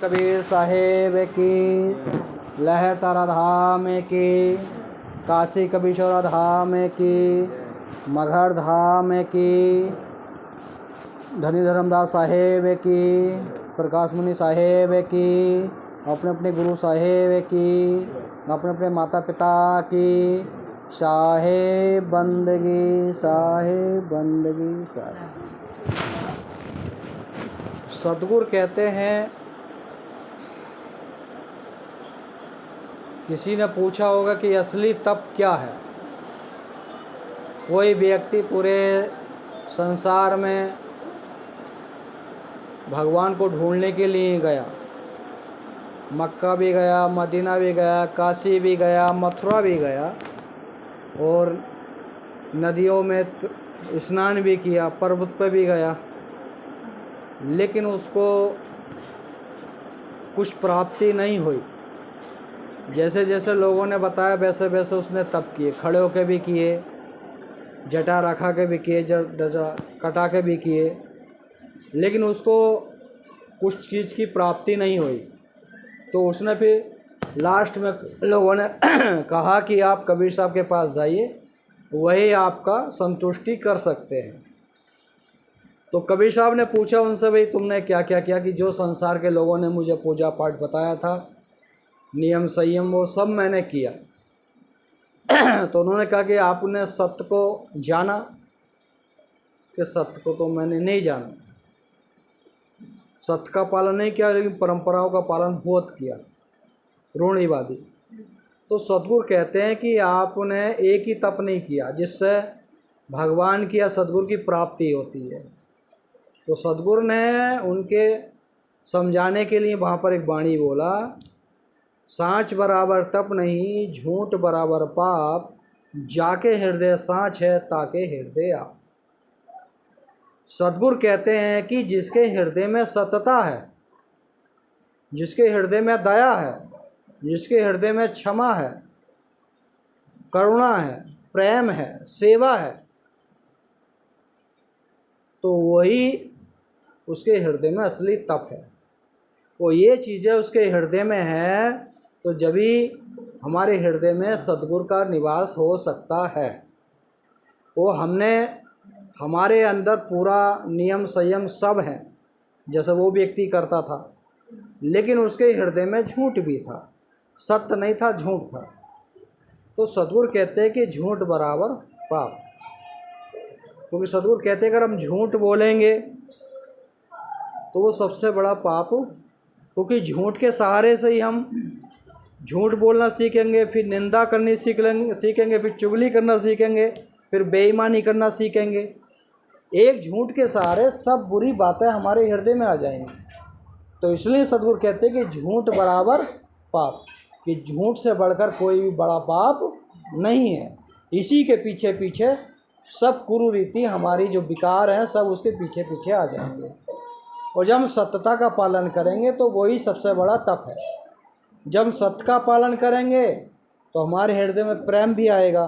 कबीर साहेब की, लहतारा धाम की, काशी कबीश्वरा धाम की, मगहर धाम की, धनी धर्मदास साहेब की, प्रकाश मुनि साहेब की, अपने अपने गुरु साहेब की, अपने अपने माता पिता की साहेब बंदगी, साहेब बंदगी, साहेब। सद्गुरु कहते हैं, किसी ने पूछा होगा कि असली तप क्या है। कोई व्यक्ति पूरे संसार में भगवान को ढूंढने के लिए गया, मक्का भी गया, मदीना भी गया, काशी भी गया, मथुरा भी गया, और नदियों में स्नान भी किया, पर्वत पर भी गया, लेकिन उसको कुछ प्राप्ति नहीं हुई। जैसे जैसे लोगों ने बताया वैसे वैसे उसने तप किए, खड़े होकर भी किए, जटा रखा के भी किए, जटा कटा के भी किए, लेकिन उसको कुछ चीज़ की प्राप्ति नहीं हुई। तो उसने फिर लास्ट में लोगों ने कहा कि आप कबीर साहब के पास जाइए, वही आपका संतुष्टि कर सकते हैं। तो कबीर साहब ने पूछा उनसे, भाई तुमने क्या क्या किया? कि जो संसार के लोगों ने मुझे पूजा पाठ बताया था, नियम संयम, वो सब मैंने किया। तो उन्होंने कहा कि आपने सत्य को जाना? कि सत्य को तो मैंने नहीं जाना, सत्य का पालन नहीं किया, लेकिन परंपराओं का पालन बहुत किया, रूढ़िवादी। तो सद्गुरु कहते हैं कि आपने एक ही तप नहीं किया जिससे भगवान की या सद्गुरु की प्राप्ति होती है। तो सद्गुरु ने उनके समझाने के लिए वहाँ पर एक वाणी बोला, सांच बराबर तप नहीं, झूठ बराबर पाप, जाके हृदय सांच है ताके हृदय आप। सद्गुरु कहते हैं कि जिसके हृदय में सतता है, जिसके हृदय में दया है, जिसके हृदय में क्षमा है, करुणा है, प्रेम है, सेवा है, तो वही उसके हृदय में असली तप है। वो ये चीज़ें उसके हृदय में है, तो जब भी हमारे हृदय में सद्गुरु का निवास हो सकता है। वो हमने हमारे अंदर पूरा नियम संयम सब है, जैसे वो व्यक्ति करता था, लेकिन उसके हृदय में झूठ भी था, सत्य नहीं था, झूठ था। तो सद्गुरु कहते हैं कि झूठ बराबर पाप। क्योंकि सद्गुरु कहते हैं अगर हम झूठ बोलेंगे तो वो सबसे बड़ा पाप, क्योंकि झूठ के सहारे से ही हम झूठ बोलना सीखेंगे, फिर निंदा करनी सीखेंगे, फिर चुगली करना सीखेंगे, फिर बेईमानी करना सीखेंगे। एक झूठ के सहारे सब बुरी बातें हमारे हृदय में आ जाएंगी। तो इसलिए सद्गुरु कहते हैं कि झूठ बराबर पाप, कि झूठ से बढ़कर कोई भी बड़ा पाप नहीं है। इसी के पीछे पीछे सब कुरीति हमारी जो विकार हैं सब उसके पीछे पीछे आ जाएंगे। और जब हम सत्यता का पालन करेंगे तो वही सबसे बड़ा तप है। जब हम सत्य का पालन करेंगे तो हमारे हृदय में प्रेम भी आएगा,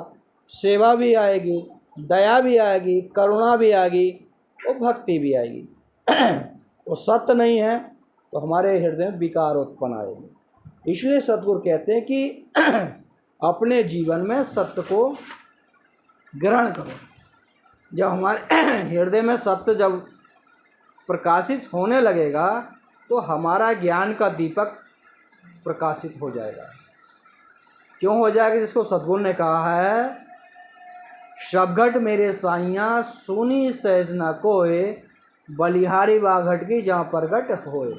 सेवा भी आएगी, दया भी आएगी, करुणा भी आएगी और भक्ति भी आएगी। वो सत्य नहीं है तो हमारे हृदय में विकार उत्पन्न आएगी। इसलिए सद्गुरु कहते हैं कि अपने जीवन में सत्य को ग्रहण करो। जब हमारे हृदय में सत्य जब प्रकाशित होने लगेगा तो हमारा ज्ञान का दीपक प्रकाशित हो जाएगा। क्यों हो जाएगा? जिसको सद्गुरु ने कहा है, शबघट मेरे साइयाँ सुनी सहज न कोय, बलिहारी बाघट की जहाँ प्रगट होए।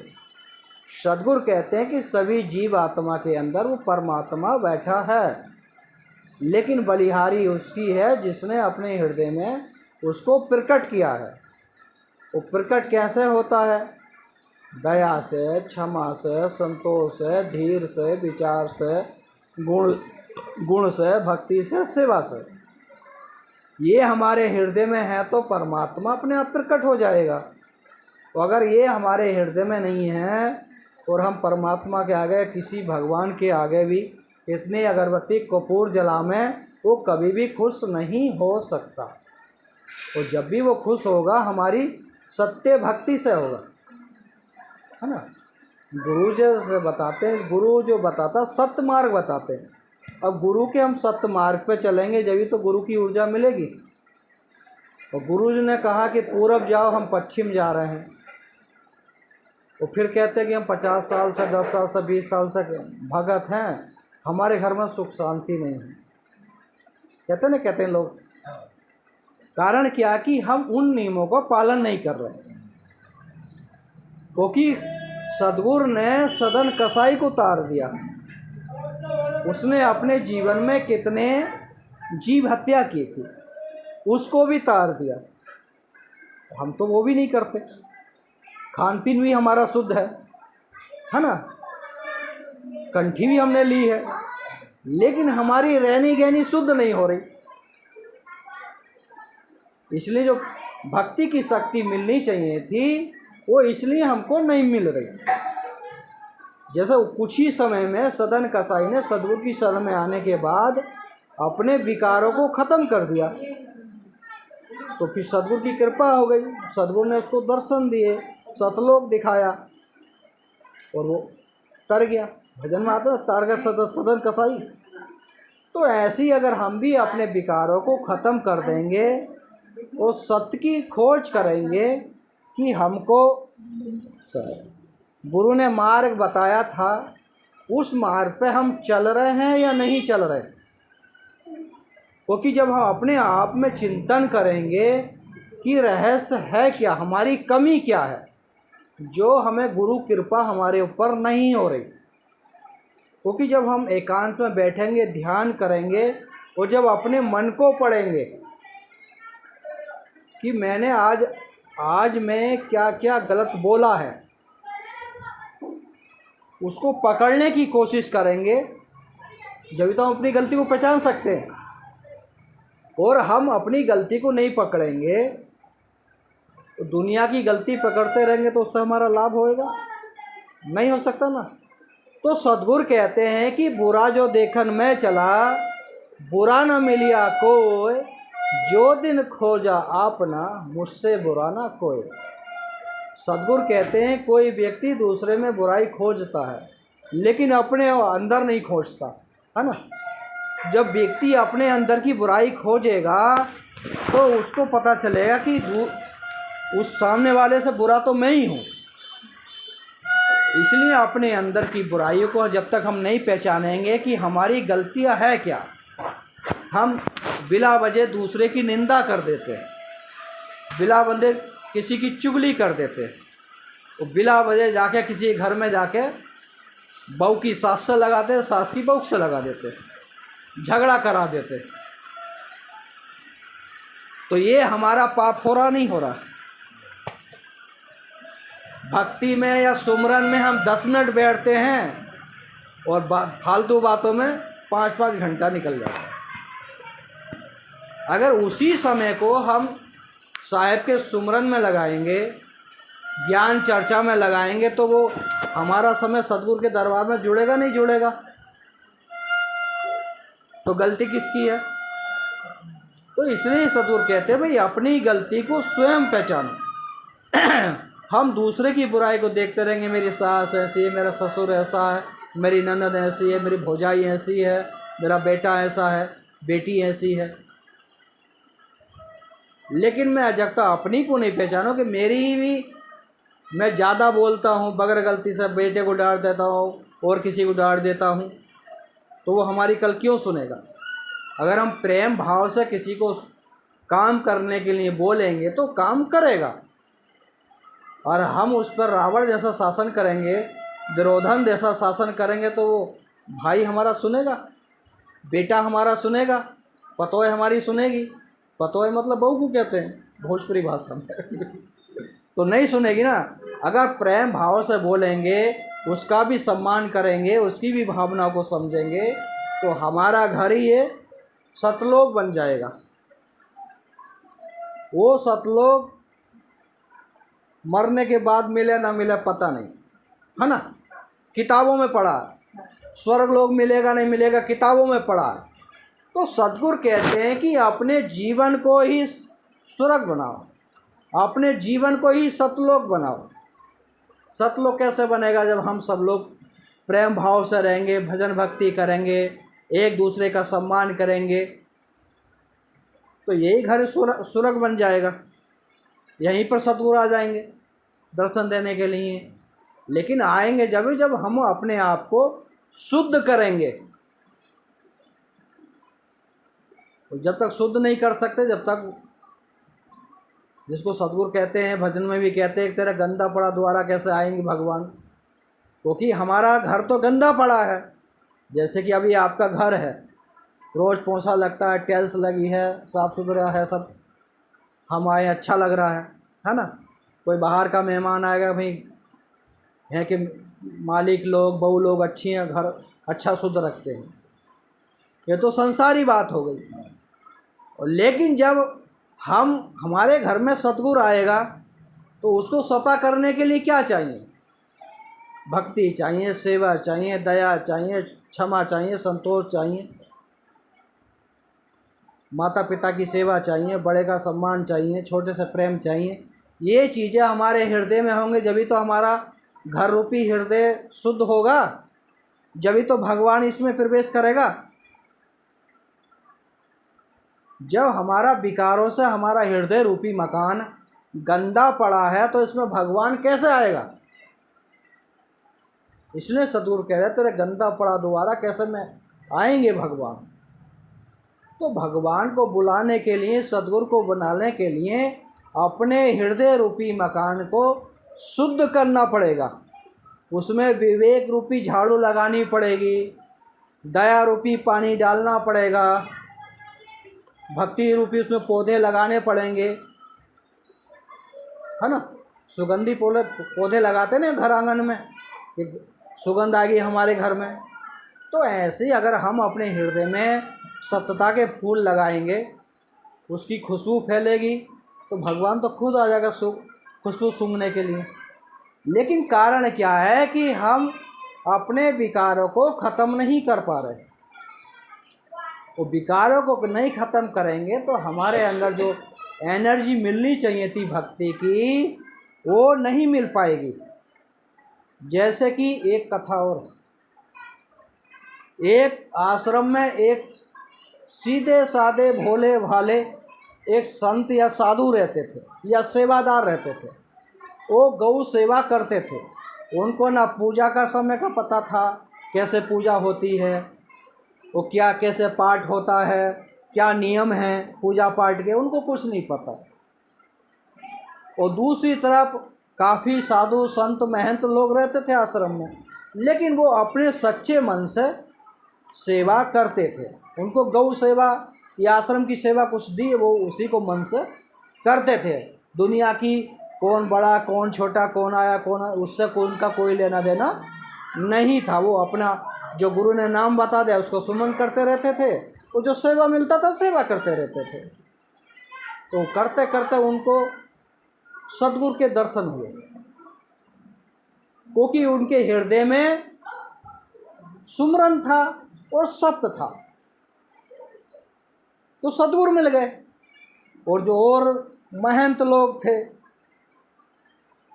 सद्गुरु कहते हैं कि सभी जीव आत्मा के अंदर वो परमात्मा बैठा है, लेकिन बलिहारी उसकी है जिसने अपने हृदय में उसको प्रकट किया है। वो प्रकट कैसे होता है? दया से, क्षमा से, संतोष से, धीर से, विचार से, गुण से, भक्ति से, सेवा से। ये हमारे हृदय में है तो परमात्मा अपने आप प्रकट हो जाएगा। तो अगर ये हमारे हृदय में नहीं है और हम परमात्मा के आगे, किसी भगवान के आगे भी इतनी अगरबत्ती कपूर जला में, वो कभी भी खुश नहीं हो सकता। और जब भी वो खुश होगा हमारी सत्य भक्ति से होगा, है ना। गुरु जैसे बताते हैं, गुरु जो बताता सत्य मार्ग बताते हैं। अब गुरु के हम सत्य मार्ग पे चलेंगे जब तो गुरु की ऊर्जा मिलेगी। और गुरु जी ने कहा कि पूरब जाओ, हम पश्चिम जा रहे हैं। तो फिर कहते हैं कि हम 50 साल से, 10 साल से, 20 साल से भगत हैं, हमारे घर में सुख शांति नहीं है। कहते हैं लोग। कारण क्या कि हम उन नियमों का पालन नहीं कर रहे, क्योंकि सद्गुरु ने सदन कसाई को तार दिया। उसने अपने जीवन में कितने जीव हत्या की थी, उसको भी तार दिया। हम तो वो भी नहीं करते। खान पीन भी हमारा शुद्ध है ना, कंठी भी हमने ली है, लेकिन हमारी रहनी गहनी शुद्ध नहीं हो रही। इसलिए जो भक्ति की शक्ति मिलनी चाहिए थी वो इसलिए हमको नहीं मिल रही। जैसे कुछ ही समय में सदन कसाई ने सद्गुरु की शरण में आने के बाद अपने विकारों को खत्म कर दिया, तो फिर सद्गुरु की कृपा हो गई। सद्गुरु ने उसको दर्शन दिए, सतलोक दिखाया और वो तर गया। भजन में आता है तार गया सदन कसाई। तो ऐसी अगर हम भी अपने विकारों को ख़त्म कर देंगे और सत्य की खोज करेंगे कि हमको गुरु ने मार्ग बताया था, उस मार्ग पे हम चल रहे हैं या नहीं चल रहे। क्योंकि जब हम अपने आप में चिंतन करेंगे कि रहस्य है क्या, हमारी कमी क्या है, जो हमें गुरु कृपा हमारे ऊपर नहीं हो रही। क्योंकि जब हम एकांत में बैठेंगे, ध्यान करेंगे और जब अपने मन को पढ़ेंगे कि मैंने आज मैं क्या क्या गलत बोला है, उसको पकड़ने की कोशिश करेंगे, जब तो हम अपनी गलती को पहचान सकते हैं। और हम अपनी गलती को नहीं पकड़ेंगे तो दुनिया की गलती पकड़ते रहेंगे तो उससे हमारा लाभ होएगा? नहीं हो सकता ना। तो सद्गुरु कहते हैं कि बुरा जो देखन में चला, बुरा न मिलिया कोई, जो दिन खोजा आपना, मुझसे बुरा ना कोई। सद्गुरु कहते हैं कोई व्यक्ति दूसरे में बुराई खोजता है लेकिन अपने अंदर नहीं खोजता, है ना। जब व्यक्ति अपने अंदर की बुराई खोजेगा तो उसको पता चलेगा कि उस सामने वाले से बुरा तो मैं ही हूँ। इसलिए अपने अंदर की बुराइयों को जब तक हम नहीं पहचानेंगे कि हमारी गलतियाँ है क्या, हम बिला वजह दूसरे की निंदा कर देते हैं, बिला वजह किसी की चुगली कर देते हैं, और बिला वजह जाके किसी घर में जाके बहू की सास से लगाते हैं, सास की बहू से लगा देते हैं, झगड़ा करा देते। तो ये हमारा पाप हो रहा नहीं हो रहा। भक्ति में या सुमरन में हम 10 मिनट बैठते हैं और फालतू बातों में 5-5 घंटा निकल जाता है। अगर उसी समय को हम साहेब के सुमरन में लगाएंगे, ज्ञान चर्चा में लगाएंगे, तो वो हमारा समय सद्गुरु के दरबार में जुड़ेगा नहीं जुड़ेगा? तो गलती किसकी है? तो इसलिए सद्गुरु कहते हैं भाई अपनी गलती को स्वयं पहचानो। हम दूसरे की बुराई को देखते रहेंगे, मेरी सास ऐसी है, मेरा ससुर ऐसा है, मेरी ननद ऐसी है, मेरी भौजाई ऐसी है, मेरा बेटा ऐसा है, बेटी ऐसी है। लेकिन मैं जब तक अपनी को नहीं पहचानो कि मेरी भी, मैं ज़्यादा बोलता हूँ, बगैर गलती से बेटे को डांट देता हूँ और किसी को डांट देता हूँ, तो वो हमारी कल क्यों सुनेगा? अगर हम प्रेम भाव से किसी को काम करने के लिए बोलेंगे तो काम करेगा, और हम उस पर रावण जैसा शासन करेंगे, दुर्योधन जैसा शासन करेंगे, तो वो भाई हमारा सुनेगा, बेटा हमारा सुनेगा, पतोय हमारी सुनेगी। पतोय मतलब बहू को कहते हैं भोजपुरी भाषा में। तो नहीं सुनेगी ना। अगर प्रेम भाव से बोलेंगे, उसका भी सम्मान करेंगे, उसकी भी भावना को समझेंगे, तो हमारा घर ही ये सतलोक बन जाएगा। वो सतलोक मरने के बाद मिले ना मिले पता नहीं, है ना। किताबों में पढ़ा, स्वर्ग लोक मिलेगा नहीं मिलेगा, किताबों में पढ़ा। तो सद्गुरु कहते हैं कि अपने जीवन को ही स्वर्ग बनाओ, अपने जीवन को ही सतलोक बनाओ। सतलोक कैसे बनेगा? जब हम सब लोग प्रेम भाव से रहेंगे, भजन भक्ति करेंगे, एक दूसरे का सम्मान करेंगे, तो यही घर स्वर्ग बन जाएगा। यहीं पर सतगुरु आ जाएंगे दर्शन देने के लिए। लेकिन आएंगे जब हम अपने आप को शुद्ध करेंगे। तो जब तक शुद्ध नहीं कर सकते, जब तक, जिसको सतगुरु कहते हैं, भजन में भी कहते हैं, तेरा गंदा पड़ा द्वारा कैसे आएंगे भगवान? क्योंकि हमारा घर तो गंदा पड़ा है। जैसे कि अभी आपका घर है, रोज़ पोंछा लगता है, टाइल्स लगी है, साफ़ सुथरा है सब, हम आए अच्छा लग रहा है ना। कोई बाहर का मेहमान आएगा, भाई है कि मालिक लोग, बहू लोग अच्छी हैं, घर अच्छा शुद्ध रखते हैं, ये तो संसारी बात हो गई। और लेकिन जब हमारे घर में सतगुरु आएगा तो उसको सफा करने के लिए क्या चाहिए? भक्ति चाहिए, सेवा चाहिए, दया चाहिए, क्षमा चाहिए, संतोष चाहिए, माता पिता की सेवा चाहिए, बड़े का सम्मान चाहिए, छोटे से प्रेम चाहिए। ये चीज़ें हमारे हृदय में होंगे, जभी तो हमारा घर रूपी हृदय शुद्ध होगा, जभी तो भगवान इसमें प्रवेश करेगा। जब हमारा विकारों से हमारा हृदय रूपी मकान गंदा पड़ा है तो इसमें भगवान कैसे आएगा? इसलिए सतगुरु कह रहे तेरे गंदा पड़ा द्वारा कैसे में आएंगे भगवान। तो भगवान को बुलाने के लिए, सतगुरु को बनाने के लिए अपने हृदय रूपी मकान को शुद्ध करना पड़ेगा। उसमें विवेक रूपी झाड़ू लगानी पड़ेगी, दया रूपी पानी डालना पड़ेगा, भक्ति रूपी उसमें पौधे लगाने पड़ेंगे, है ना। सुगंधी पौधे लगाते ना घर आंगन में, सुगंध आ गई हमारे घर में। तो ऐसे ही अगर हम अपने हृदय में सत्यता के फूल लगाएंगे, उसकी खुशबू फैलेगी, तो भगवान तो खुद आ जाएगा खुशबू सूंघने के लिए। लेकिन कारण क्या है कि हम अपने विकारों को ख़त्म नहीं कर पा रहे। वो विकारों को नहीं ख़त्म करेंगे तो हमारे अंदर जो एनर्जी मिलनी चाहिए थी भक्ति की, वो नहीं मिल पाएगी। जैसे कि एक कथा और, एक आश्रम में एक सीधे साधे भोले भाले एक संत या साधु रहते थे या सेवादार रहते थे। वो गौ सेवा करते थे। उनको ना पूजा का समय का पता था, कैसे पूजा होती है, वो क्या कैसे पाठ होता है, क्या नियम है पूजा पाठ के, उनको कुछ नहीं पता। और दूसरी तरफ काफ़ी साधु संत महंत लोग रहते थे आश्रम में, लेकिन वो अपने सच्चे मन से सेवा करते थे। उनको गौ सेवा या आश्रम की सेवा कुछ दी, वो उसी को मन से करते थे। दुनिया की कौन बड़ा कौन छोटा, कौन आया कौन, उससे उनका कोई लेना देना नहीं था। वो अपना जो गुरु ने नाम बता दिया उसको सुमन करते रहते थे, वो जो सेवा मिलता था सेवा करते रहते थे। तो करते करते उनको सतगुरु के दर्शन हुए, क्योंकि उनके हृदय में सुमरन था और सत्य था। तो सतगुरु मिल गए। और जो और महंत लोग थे,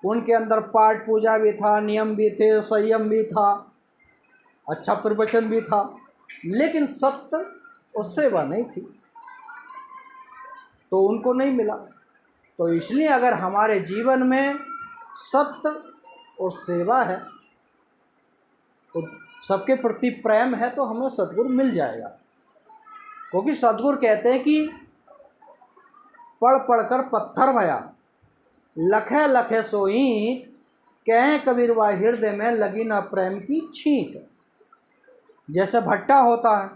उनके अंदर पाठ पूजा भी था, नियम भी थे, संयम भी था, अच्छा प्रवचन भी था, लेकिन सत्य और सेवा नहीं थी, तो उनको नहीं मिला। तो इसलिए अगर हमारे जीवन में सत्य और सेवा है, तो सबके प्रति प्रेम है, तो हमें सतगुरु मिल जाएगा। क्योंकि सतगुरु कहते हैं कि पढ़ पढ़ कर पत्थर भया, लखे लखे सोई, कहें कबीरवा हृदय में लगी ना प्रेम की छींक। जैसे भट्टा होता है,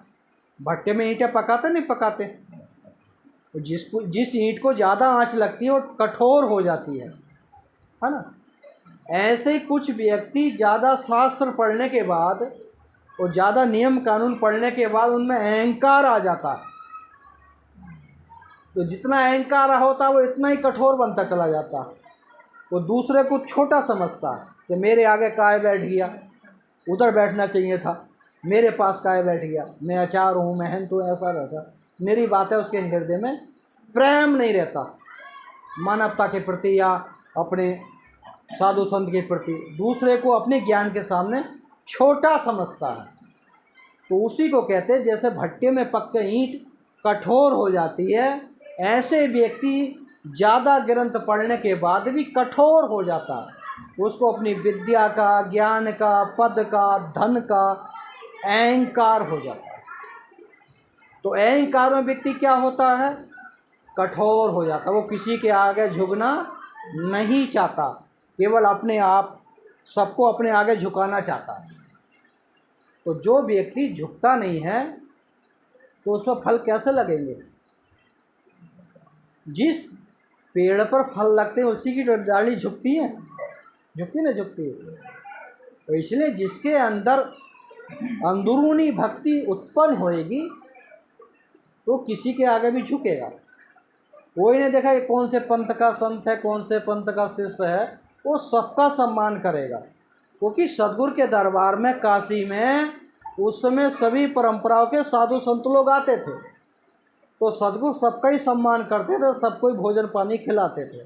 भट्टे में ईंटें पकाते नहीं पकाते, जिस ईंट को ज़्यादा आंच लगती है वो कठोर हो जाती है ना। ऐसे ही कुछ व्यक्ति ज़्यादा शास्त्र पढ़ने के बाद और ज़्यादा नियम कानून पढ़ने के बाद उनमें अहंकार आ जाता है। तो जितना अहंकार होता है वो इतना ही कठोर बनता चला जाता है। वो दूसरे को छोटा समझता है कि मेरे आगे काहे बैठ गया, उधर बैठना चाहिए था, मेरे पास काहे बैठ गया, मैं आचार हूँ, महंत हूँ, ऐसा वैसा। मेरी बातें उसके हृदय में प्रेम नहीं रहता, मानवता के प्रति या अपने साधु संत के प्रति, दूसरे को अपने ज्ञान के सामने छोटा समझता है। तो उसी को कहते हैं जैसे भट्टे में पक के ईंट कठोर हो जाती है, ऐसे व्यक्ति ज़्यादा ग्रंथ पढ़ने के बाद भी कठोर हो जाता है। उसको अपनी विद्या का, ज्ञान का, पद का, धन का अहंकार हो जाता है। तो अहंकार में व्यक्ति क्या होता है? कठोर हो जाता है। वो किसी के आगे झुकना नहीं चाहता, केवल अपने आप सबको अपने आगे झुकाना चाहता है। तो जो व्यक्ति झुकता नहीं है तो उसमें फल कैसे लगेंगे? जिस पेड़ पर फल लगते हैं उसी की डाली झुकती है, झुकती है। तो इसलिए जिसके अंदर अंदरूनी भक्ति उत्पन्न होएगी तो किसी के आगे भी झुकेगा। कोई ने देखा कि कौन से पंथ का संत है, कौन से पंथ का शिष्य है, वो सबका सम्मान करेगा। क्योंकि सदगुरु के दरबार में काशी में उस समय सभी परंपराओं के साधु संत लोग आते थे, तो सदगुरु सबका ही सम्मान करते थे, सबको ही भोजन पानी खिलाते थे,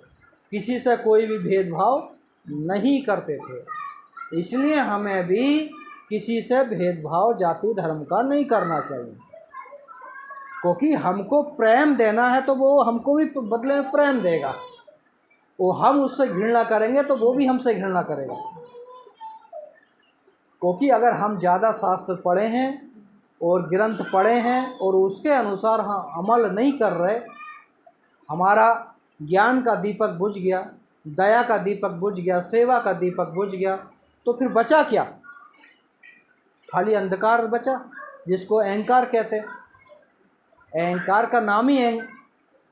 किसी से कोई भी भेदभाव नहीं करते थे। इसलिए हमें भी किसी से भेदभाव जाति धर्म का नहीं करना चाहिए। क्योंकि हमको प्रेम देना है तो वो हमको भी बदले में प्रेम देगा। वो हम उससे घृणा करेंगे तो वो भी हमसे घृणा करेगा। क्योंकि अगर हम ज़्यादा शास्त्र पढ़े हैं और ग्रंथ पढ़े हैं और उसके अनुसार हम अमल नहीं कर रहे, हमारा ज्ञान का दीपक बुझ गया, दया का दीपक बुझ गया, सेवा का दीपक बुझ गया, तो फिर बचा क्या? खाली अंधकार बचा, जिसको अहंकार कहते हैं। अहंकार का नाम ही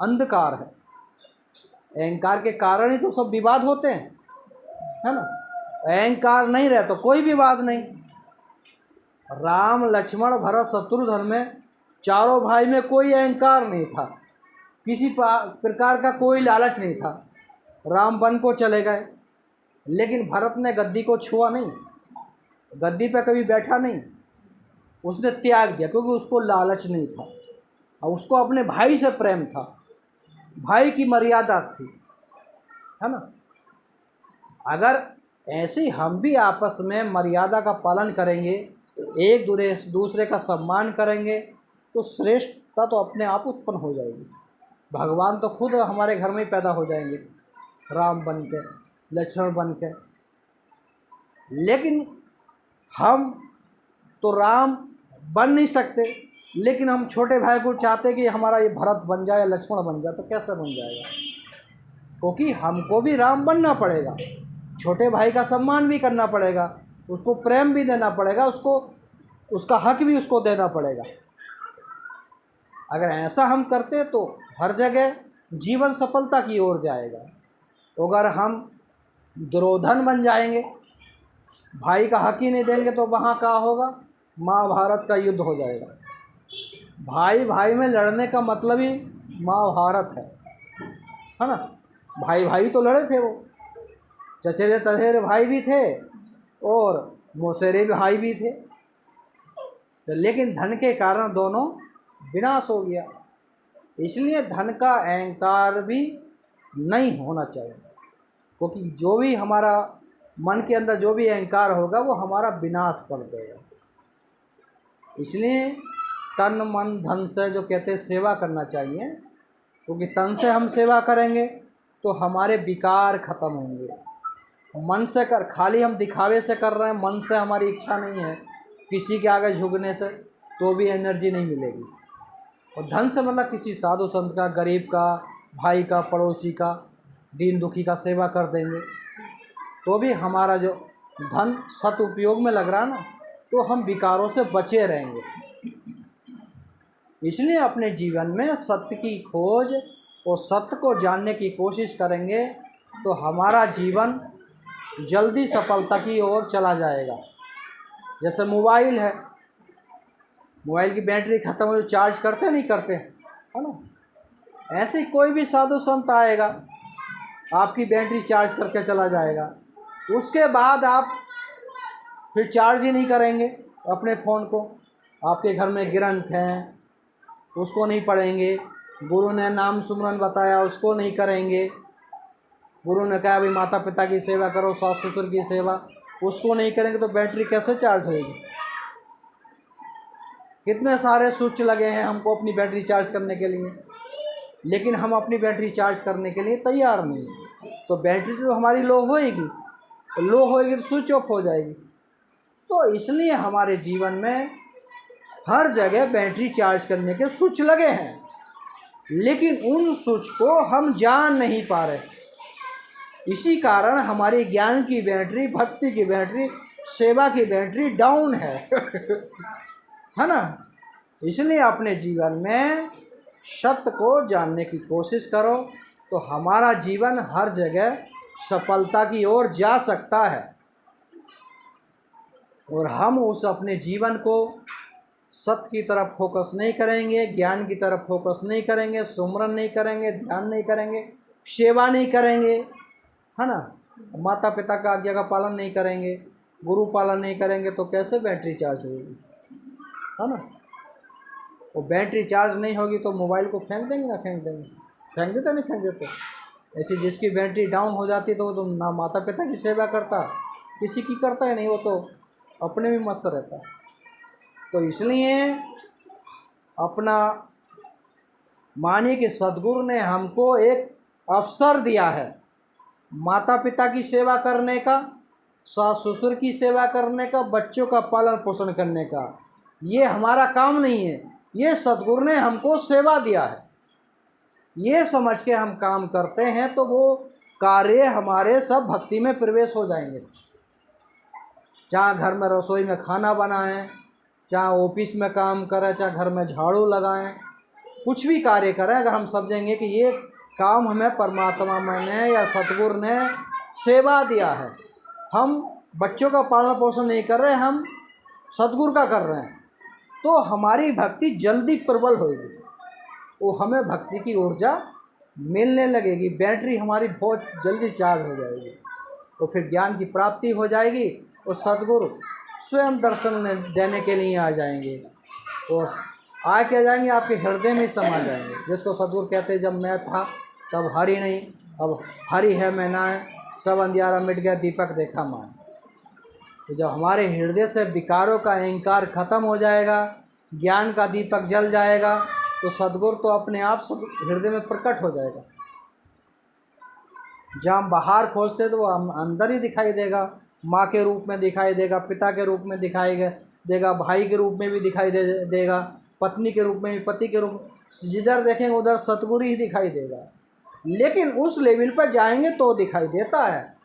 अंधकार है। अहंकार के कारण ही तो सब विवाद होते हैं, है ना। अहंकार नहीं रहे तो कोई विवाद नहीं। राम लक्ष्मण भरत शत्रुघ्न में चारों भाई में कोई अहंकार नहीं था, किसी प्रकार का कोई लालच नहीं था। राम वन को चले गए, लेकिन भरत ने गद्दी को छुआ नहीं, गद्दी पे कभी बैठा नहीं, उसने त्याग दिया, क्योंकि उसको लालच नहीं था और उसको अपने भाई से प्रेम था, भाई की मर्यादा थी, है ना। अगर ऐसे ही हम भी आपस में मर्यादा का पालन करेंगे, एक दूसरे का सम्मान करेंगे, तो श्रेष्ठता तो अपने आप उत्पन्न हो जाएगी। भगवान तो खुद हमारे घर में ही पैदा हो जाएंगे, राम बन के, लक्ष्मण बन के। लेकिन हम तो राम बन नहीं सकते, लेकिन हम छोटे भाई को चाहते कि हमारा ये भरत बन जाए, लक्ष्मण बन जाए, तो कैसे बन जाएगा? क्योंकि हमको भी राम बनना पड़ेगा, छोटे भाई का सम्मान भी करना पड़ेगा, उसको प्रेम भी देना पड़ेगा, उसको उसका हक भी उसको देना पड़ेगा। अगर ऐसा हम करते तो हर जगह जीवन सफलता की ओर जाएगा। तो अगर हम दुर्योधन बन जाएंगे, भाई का हक ही नहीं देंगे, तो वहाँ क्या होगा? महाभारत का युद्ध हो जाएगा। भाई भाई में लड़ने का मतलब ही महाभारत है ना। भाई भाई तो लड़े थे, वो चचेरे तचेरे भाई भी थे और मौसेरे भाई भी थे, लेकिन धन के कारण दोनों विनाश हो गया। इसलिए धन का अहंकार भी नहीं होना चाहिए, क्योंकि जो भी हमारा मन के अंदर जो भी अहंकार होगा वो हमारा विनाश कर देगा। इसलिए तन मन धन से जो कहते हैं सेवा करना चाहिए, क्योंकि तन से हम सेवा करेंगे तो हमारे विकार खत्म होंगे। मन से खाली हम दिखावे से कर रहे हैं, मन से हमारी इच्छा नहीं है किसी के आगे झुकने से, तो भी एनर्जी नहीं मिलेगी। और धन से मतलब किसी साधु संत का, गरीब का, भाई का, पड़ोसी का, दीन दुखी का सेवा कर देंगे, तो भी हमारा जो धन सदुपयोग में लग रहा है ना, तो हम विकारों से बचे रहेंगे। इसलिए अपने जीवन में सत्य की खोज और सत्य को जानने की कोशिश करेंगे तो हमारा जीवन जल्दी सफलता की ओर चला जाएगा। जैसे मोबाइल है, मोबाइल की बैटरी ख़त्म हो, चार्ज करते नहीं करते, है ना। ऐसे ही कोई भी साधु संत आएगा, आपकी बैटरी चार्ज करके चला जाएगा, उसके बाद आप फिर चार्ज ही नहीं करेंगे अपने फ़ोन को। आपके घर में ग्रंथ हैं, उसको नहीं पढ़ेंगे, गुरु ने नाम सुमरन बताया उसको नहीं करेंगे, गुरु ने कहा भाई माता पिता की सेवा करो, सास ससुर की सेवा, उसको नहीं करेंगे तो बैटरी कैसे चार्ज होगी। कितने सारे स्विच लगे हैं हमको अपनी बैटरी चार्ज करने के लिए, लेकिन हम अपनी बैटरी चार्ज करने के लिए तैयार नहीं। तो बैटरी तो हमारी लो होएगी, लो होएगी तो स्विच ऑफ हो जाएगी। तो इसलिए हमारे जीवन में हर जगह बैटरी चार्ज करने के स्विच लगे हैं, लेकिन उन स्विच को हम जान नहीं पा रहे। इसी कारण हमारी ज्ञान की बैटरी, भक्ति की बैटरी, सेवा की बैटरी डाउन है है ना। इसलिए अपने जीवन में सत्य को जानने की कोशिश करो, तो हमारा जीवन हर जगह सफलता की ओर जा सकता है। और हम उस अपने जीवन को सत्य की तरफ फोकस नहीं करेंगे, ज्ञान की तरफ फोकस नहीं करेंगे, सुमरन नहीं करेंगे, ध्यान नहीं करेंगे, सेवा नहीं करेंगे, है ना, माता पिता का आज्ञा का पालन नहीं करेंगे, गुरु पालन नहीं करेंगे, तो कैसे बैटरी चार्ज होगी, है ना। वो बैटरी चार्ज नहीं होगी तो मोबाइल को फेंक देंगे ना, फेंक देंगे, फेंक देते नहीं फेंक देते। ऐसी जिसकी बैटरी डाउन हो जाती तो वो तो ना माता पिता की सेवा करता, किसी की करता है नहीं, वो तो अपने में मस्त रहता। तो इसलिए अपना मानिए कि सद्गुरु ने हमको एक अवसर दिया है माता पिता की सेवा करने का, सास ससुर की सेवा करने का, बच्चों का पालन पोषण करने का। ये हमारा काम नहीं है, ये सद्गुरु ने हमको सेवा दिया है। ये समझ के हम काम करते हैं तो वो कार्य हमारे सब भक्ति में प्रवेश हो जाएंगे। चाहे घर में रसोई में खाना बनाएं, चाहे ऑफिस में काम करें, चाहे घर में झाड़ू लगाएं, कुछ भी कार्य करें, अगर हम समझेंगे कि ये काम हमें परमात्मा ने या सतगुरु ने सेवा दिया है, हम बच्चों का पालन पोषण नहीं कर रहे, हम सतगुरु का कर रहे हैं, तो हमारी भक्ति जल्दी प्रबल होगी, वो हमें भक्ति की ऊर्जा मिलने लगेगी, बैटरी हमारी बहुत जल्दी चार्ज हो जाएगी, तो फिर ज्ञान की प्राप्ति हो जाएगी और सतगुरु स्वयं दर्शन देने के लिए आ जाएंगे। तो आ के जाएंगे, आपके हृदय में समा जाएंगे। जिसको सतगुरु कहते हैं, जब मैं था तब हरि नहीं, अब हरि है मैं ना है, सब अंधियारा मिट गया, दीपक देखा मान। तो जब हमारे हृदय से विकारों का अहंकार खत्म हो जाएगा, ज्ञान का दीपक जल जाएगा, तो सद्गुरु तो अपने आप सब हृदय में प्रकट हो जाएगा। जहाँ हम बाहर खोजते तो वो हम अंदर ही दिखाई देगा, माँ के रूप में दिखाई देगा, पिता के रूप में दिखाई देगा, भाई के रूप में भी दिखाई देगा, पत्नी के रूप में भी, पति के रूप में, जिधर देखेंगे उधर सतगुरु ही दिखाई देगा। लेकिन उस लेवल पर जाएंगे तो दिखाई देता है,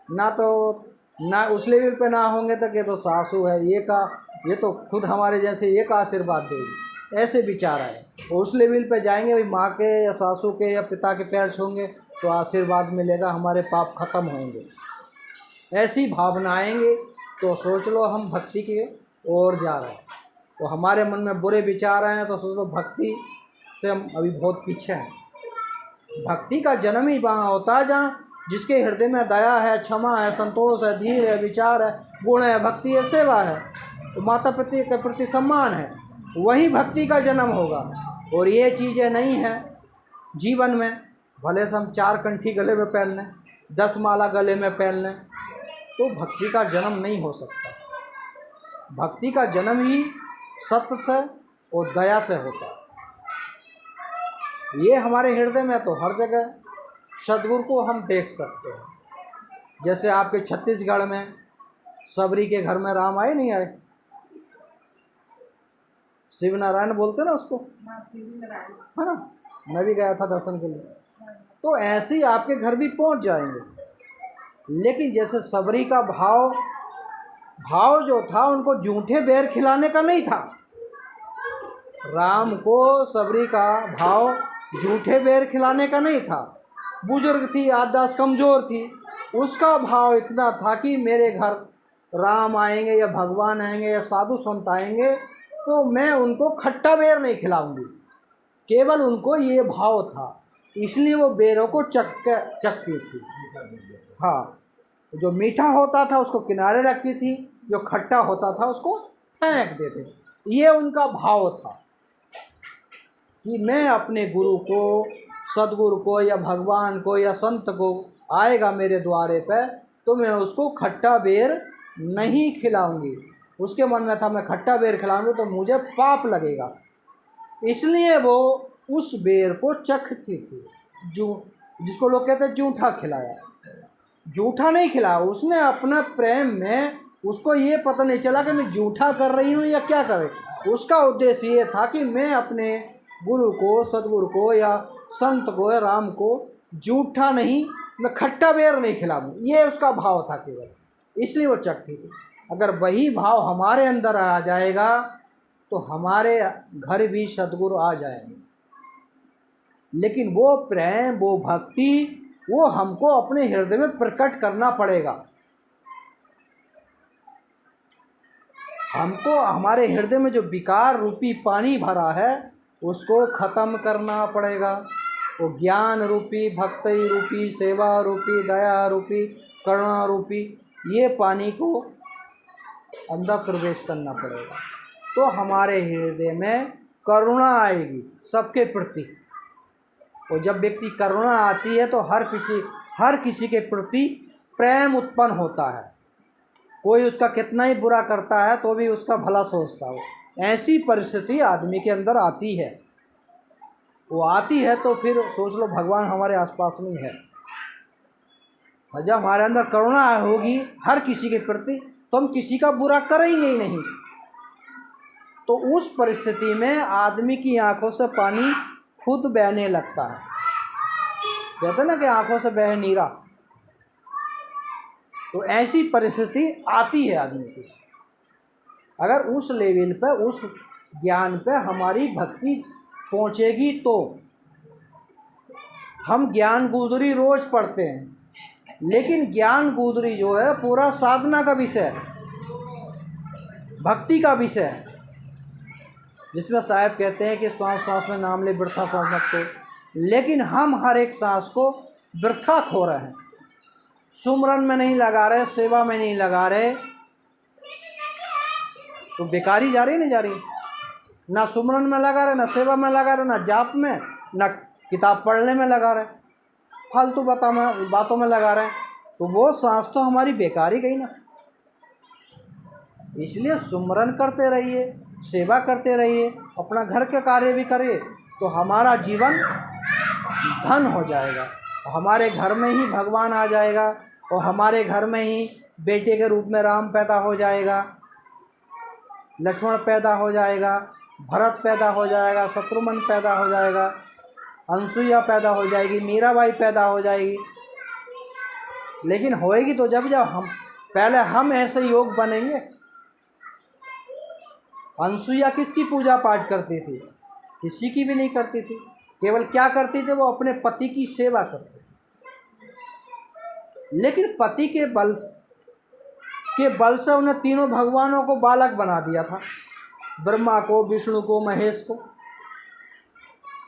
ना उस लेवल पे ना होंगे तो ये तो सासू है, ये तो खुद हमारे जैसे एक आशीर्वाद देगी, ऐसे विचार आए। और उस लेवल पे जाएंगे, भाई माँ के या सासू के या पिता के पैर छूएंगे तो आशीर्वाद मिलेगा, हमारे पाप खत्म होंगे, ऐसी भावना आएंगे। तो सोच लो हम भक्ति की ओर जा रहे हैं, तो हमारे मन में बुरे विचार आए हैं तो सोच लो भक्ति से हम अभी बहुत पीछे हैं। भक्ति का जन्म ही वहाँ होता है जहाँ जिसके हृदय में दया है, क्षमा है, संतोष है, धीर है, विचार है, गुण है, भक्ति है, सेवा है, तो माता पिता के प्रति सम्मान है, वही भक्ति का जन्म होगा। और ये चीज़ें नहीं हैं जीवन में, भले से हम 4 कंठी गले में पहन लें, 10 माला गले में पहन लें, तो भक्ति का जन्म नहीं हो सकता। भक्ति का जन्म ही सत्य से और दया से होता है। ये हमारे हृदय में तो हर जगह सद्गुरु को हम देख सकते हैं। जैसे आपके छत्तीसगढ़ में सबरी के घर में राम आए नहीं आए, शिव नारायण बोलते ना उसको, है ना, मैं भी गया था दर्शन के लिए। तो ऐसे ही आपके घर भी पहुंच जाएंगे। लेकिन जैसे सबरी का भाव जो था, उनको जूठे बेर खिलाने का नहीं था। राम को सबरी का भाव जूठे बेर खिलाने का नहीं था। बुजुर्ग थी, आददास कमज़ोर थी, उसका भाव इतना था कि मेरे घर राम आएंगे या भगवान आएंगे या साधु संत आएंगे तो मैं उनको खट्टा बेर नहीं खिलाऊंगी। केवल उनको ये भाव था, इसलिए वो बेरों को चखती थी। हाँ, जो मीठा होता था उसको किनारे रखती थी, जो खट्टा होता था उसको फेंक देते। ये उनका भाव था कि मैं अपने गुरु को, सद्गुरु को या भगवान को या संत को आएगा मेरे द्वारे पे तो मैं उसको खट्टा बेर नहीं खिलाऊंगी। उसके मन में था मैं खट्टा बेर खिलाऊंगी तो मुझे पाप लगेगा, इसलिए वो उस बेर को चखती थी। जो जिसको लोग कहते हैं जूठा खिलाया, जूठा नहीं खिलाया उसने, अपना प्रेम में उसको ये पता नहीं चला कि मैं जूठा कर रही हूँ या क्या कर रही। उसका उद्देश्य ये था कि मैं अपने गुरु को, सदगुरु को या संत को या राम को जूठा नहीं, मैं खट्टा बेर नहीं खिलाऊं, ये उसका भाव था केवल, इसलिए वो चखती थी। अगर वही भाव हमारे अंदर आ जाएगा तो हमारे घर भी सदगुरु आ जाएंगे। लेकिन वो प्रेम, वो भक्ति, वो हमको अपने हृदय में प्रकट करना पड़ेगा। हमको हमारे हृदय में जो विकार रूपी पानी भरा है उसको ख़त्म करना पड़ेगा। वो ज्ञान रूपी, भक्ति रूपी, सेवा रूपी, दया रूपी, करुणा रूपी, ये पानी को अंदर प्रवेश करना पड़ेगा तो हमारे हृदय में करुणा आएगी सबके प्रति। और जब व्यक्ति करुणा आती है तो हर किसी के प्रति प्रेम उत्पन्न होता है। कोई उसका कितना ही बुरा करता है तो भी उसका भला सोचता हो, ऐसी परिस्थिति आदमी के अंदर आती है। वो आती है तो फिर सोच लो भगवान हमारे आसपास में है। और जब हमारे अंदर करुणा होगी हर किसी के प्रति तो हम किसी का बुरा करेंगे ही नहीं। तो उस परिस्थिति में आदमी की आंखों से पानी खुद बहने लगता है। कहते हैं ना कि आंखों से बहे नीरा। तो ऐसी परिस्थिति आती है आदमी की। अगर उस लेवल पे, उस ज्ञान पे हमारी भक्ति पहुंचेगी तो। हम ज्ञान गुदरी रोज पढ़ते हैं, लेकिन ज्ञान गुदरी जो है पूरा साधना का विषय है, भक्ति का विषय है, जिसमें साहब कहते हैं कि श्वास श्वास में नाम ले, वृथा श्वास मत खो। लेकिन हम हर एक सांस को वृथा खो रहे हैं, सुमरन में नहीं लगा रहे, सेवा में नहीं लगा रहे, तो बेकारी जा रही नहीं जा रही। ना सुमरन में लगा रहे, ना सेवा में लगा रहे, ना जाप में, ना किताब पढ़ने में लगा रहे, फालतू बातों में लगा रहे हैं, तो वो सांस तो हमारी बेकारी गई ना। इसलिए सुमरन करते रहिए, सेवा करते रहिए, अपना घर के कार्य भी करिए, तो हमारा जीवन धन हो जाएगा। हमारे घर में ही भगवान आ जाएगा और हमारे घर में ही बेटे के रूप में राम पैदा हो जाएगा, लक्ष्मण पैदा हो जाएगा, भरत पैदा हो जाएगा, शत्रुघ्न पैदा हो जाएगा, अनसुईया पैदा हो जाएगी, मीराबाई पैदा हो जाएगी। लेकिन होएगी तो जब पहले हम ऐसे योग बनेंगे। अनसुईया किसकी पूजा पाठ करती थी? किसी की भी नहीं करती थी। केवल क्या करती थी? वो अपने पति की सेवा करती थी। लेकिन पति के बल से उन्हें तीनों भगवानों को बालक बना दिया था, ब्रह्मा को, विष्णु को, महेश को।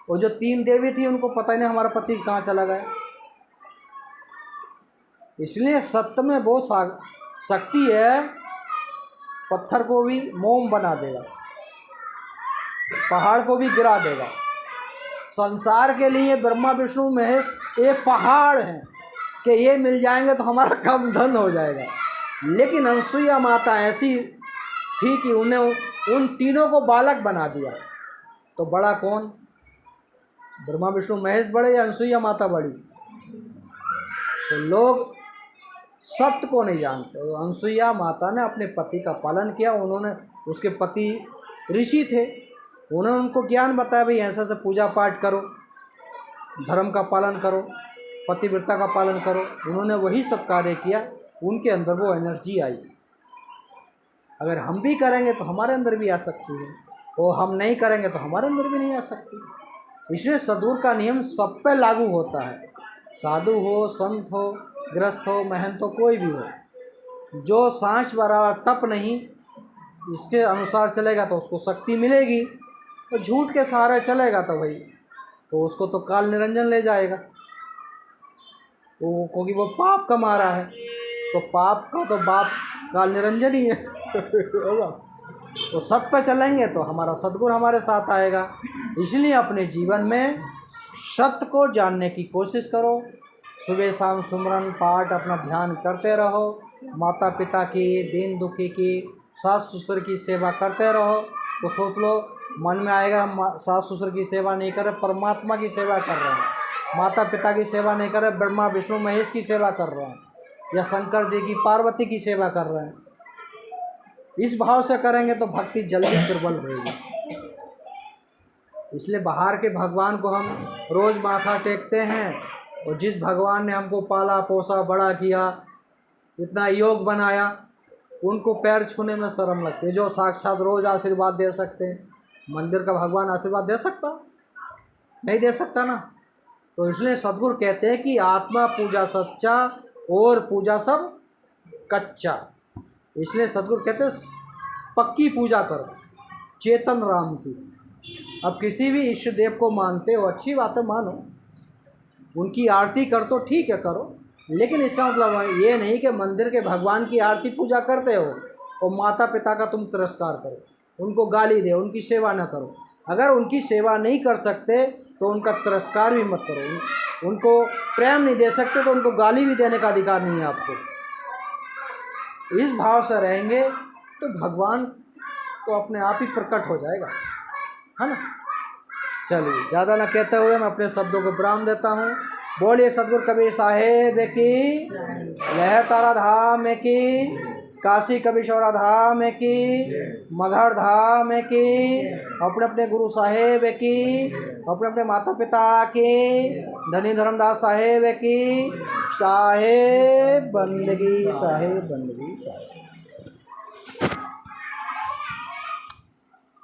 वो जो तीन देवी थी उनको पता ही नहीं हमारा पति कहाँ चला गया। इसलिए सत्य में वो शक्ति है, पत्थर को भी मोम बना देगा, पहाड़ को भी गिरा देगा। संसार के लिए ब्रह्मा विष्णु महेश एक पहाड़ हैं कि ये मिल जाएंगे तो हमारा कम धन हो जाएगा। लेकिन अनसुईया माता ऐसी थी कि उन्हें उन तीनों को बालक बना दिया। तो बड़ा कौन? ब्रह्मा विष्णु महेश बड़े या अनसुईया माता बड़ी? तो लोग सत्य को नहीं जानते। तो अनसुईया माता ने अपने पति का पालन किया। उन्होंने, उसके पति ऋषि थे, उन्होंने उनको ज्ञान बताया, भाई ऐसा से पूजा पाठ करो, धर्म का पालन करो, पतिव्रता का पालन करो। उन्होंने वही सब कार्य किया, उनके अंदर वो एनर्जी आई। अगर हम भी करेंगे तो हमारे अंदर भी आ सकती है, और हम नहीं करेंगे तो हमारे अंदर भी नहीं आ सकती। इसलिए सद्गुरु का नियम सब पे लागू होता है, साधु हो, संत हो, गृहस्थ हो, महंत हो, कोई भी हो। जो सांस बराबर तप नहीं, इसके अनुसार चलेगा तो उसको शक्ति मिलेगी, और झूठ के सहारे चलेगा तो भाई तो उसको तो काल निरंजन ले जाएगा। वो क्योंकि वो पाप कमा रहा है, तो पाप का तो बाप काल निरंजन ही है। तो सत्य पे चलेंगे तो हमारा सद्गुरु हमारे साथ आएगा। इसलिए अपने जीवन में सत्य को जानने की कोशिश करो, सुबह शाम सुमरन पाठ अपना ध्यान करते रहो, माता पिता की, दीन दुखी की, सास ससुर की सेवा करते रहो। तो सोच लो मन में आएगा सास ससुर की सेवा नहीं कर रहे, परमात्मा की सेवा कर रहे हैं। माता पिता की सेवा नहीं कर रहे, ब्रह्मा विष्णु महेश की सेवा कर रहे हैं, या शंकर जी की पार्वती की सेवा कर रहे हैं। इस भाव से करेंगे तो भक्ति जल्दी दुर्बल होगी। इसलिए बाहर के भगवान को हम रोज़ माथा टेकते हैं, और जिस भगवान ने हमको पाला पोसा बड़ा किया, इतना योग बनाया, उनको पैर छूने में शर्म लगती है। जो साक्षात रोज़ आशीर्वाद दे सकते हैं, मंदिर का भगवान आशीर्वाद दे सकता? नहीं दे सकता ना। तो इसलिए सद्गुरु कहते हैं कि आत्मा पूजा सच्चा और पूजा सब कच्चा। इसलिए सद्गुरु कहते हैं पक्की पूजा करो चेतन राम की। अब किसी भी इष्ट देव को मानते हो, अच्छी बात है, मानो, उनकी आरती कर तो ठीक है करो, लेकिन इसका मतलब ये नहीं कि मंदिर के भगवान की आरती पूजा करते हो और माता पिता का तुम तिरस्कार करो, उनको गाली दे, उनकी सेवा न करो। अगर उनकी सेवा नहीं कर सकते तो उनका तिरस्कार भी मत करो। उनको प्रेम नहीं दे सकते तो उनको गाली भी देने का अधिकार नहीं है आपको। इस भाव से रहेंगे तो भगवान तो अपने आप ही प्रकट हो जाएगा, है ना। चलिए ज़्यादा न कहते हुए मैं अपने शब्दों को विराम देता हूँ। बोलिए सद्गुरु कबीर साहेब की, लहर तारा धाम की, काशी कबीरशौरा धाम की, मगहर धाम की, अपने अपने गुरु साहेब की, अपने अपने माता पिता की, धनी धर्मदास साहेब की, साहेब बंदगी साहेब बंदगी साहेब।